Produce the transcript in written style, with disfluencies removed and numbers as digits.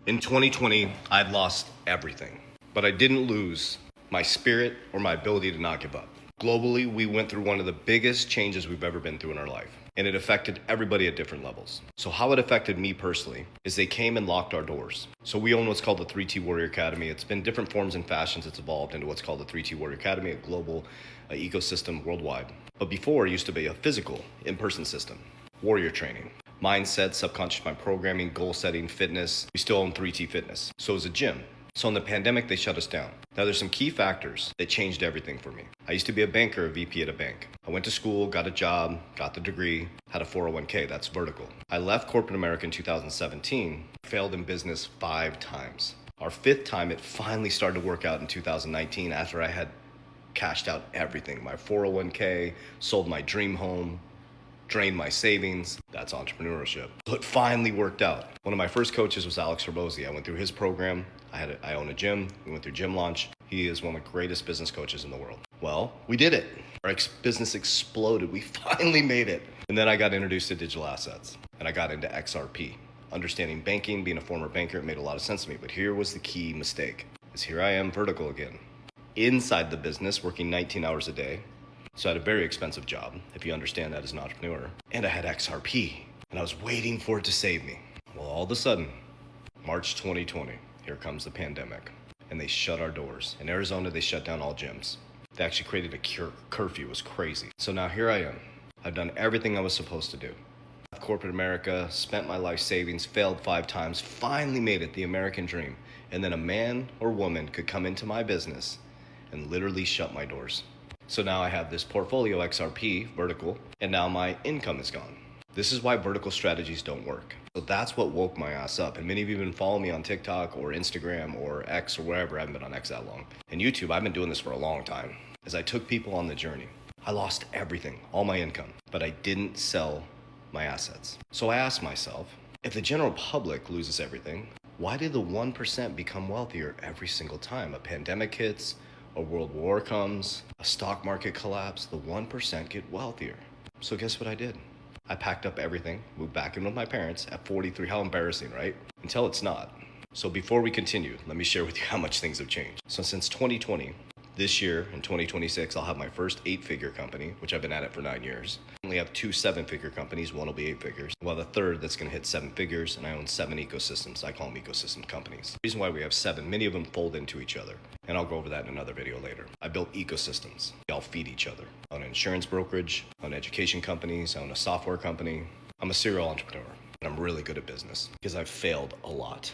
In 2020, I'd lost everything, but I didn't lose my spirit or my ability to not give up. Globally, we went through one of the biggest changes we've ever been through in our life, and it affected everybody at different levels. So how it affected me personally is they came and locked our doors. So we own what's called the 3T Warrior Academy. It's been different forms and fashions. It's evolved into what's called the 3T Warrior Academy, a global ecosystem worldwide. But before, it used to be a physical, in-person system, warrior training. Mindset, subconscious mind programming, goal setting, fitness. We still own 3T Fitness. So is a gym. So in the pandemic, they shut us down. Now there's some key factors that changed everything for me. I used to be a banker, a VP at a bank. I went to school, got a job, got the degree, had a 401k, that's vertical. I left corporate America in 2017, failed in business 5 times. Our 5th time, it finally started to work out in 2019 after I had cashed out everything. My 401k, sold my dream home, drained my savings. That's entrepreneurship. So it finally worked out. One of my first coaches was Alex Herbosi. I went through his program. I own a gym. We went through Gym Launch. He is one of the greatest business coaches in the world. Well, we did it. Our business exploded. We finally made it. And then I got introduced to digital assets and I got into XRP. Understanding banking, being a former banker, it made a lot of sense to me. But here was the key mistake, is here I am vertical again. Inside the business, working 19 hours a day. So I had a very expensive job, if you understand that as an entrepreneur. And I had XRP, and I was waiting for it to save me. Well, all of a sudden, March 2020, here comes the pandemic. And they shut our doors. In Arizona, they shut down all gyms. They actually created a curfew. It was crazy. So now here I am. I've done everything I was supposed to do. Corporate America, spent my life savings, failed 5 times, finally made it, the American dream. And then a man or woman could come into my business and literally shut my doors. So now I have this portfolio XRP, vertical, and now my income is gone. This is why vertical strategies don't work. So that's what woke my ass up. And many of you have been following me on TikTok or Instagram or X or wherever. I haven't been on X that long. And YouTube, I've been doing this for a long time. As I took people on the journey, I lost everything, all my income, but I didn't sell my assets. So I asked myself, if the general public loses everything, why did the 1% become wealthier every single time? A pandemic hits, a world war comes, a stock market collapse, the 1% get wealthier. So guess what I did? I packed up everything, moved back in with my parents at 43. How embarrassing, right? Until it's not. So before we continue, let me share with you how much things have changed. So since 2020, this year in 2026, I'll have my first 8-figure company, which I've been at it for 9 years. I only have 2 7-figure companies. One will be 8 figures. We'll have a third that's going to hit 7 figures, and I own 7 ecosystems. I call them ecosystem companies. The reason why we have 7, many of them fold into each other, and I'll go over that in another video later. I built ecosystems. They all feed each other. I own an insurance brokerage, I own education companies, I own a software company. I'm a serial entrepreneur, and I'm really good at business because I've failed a lot.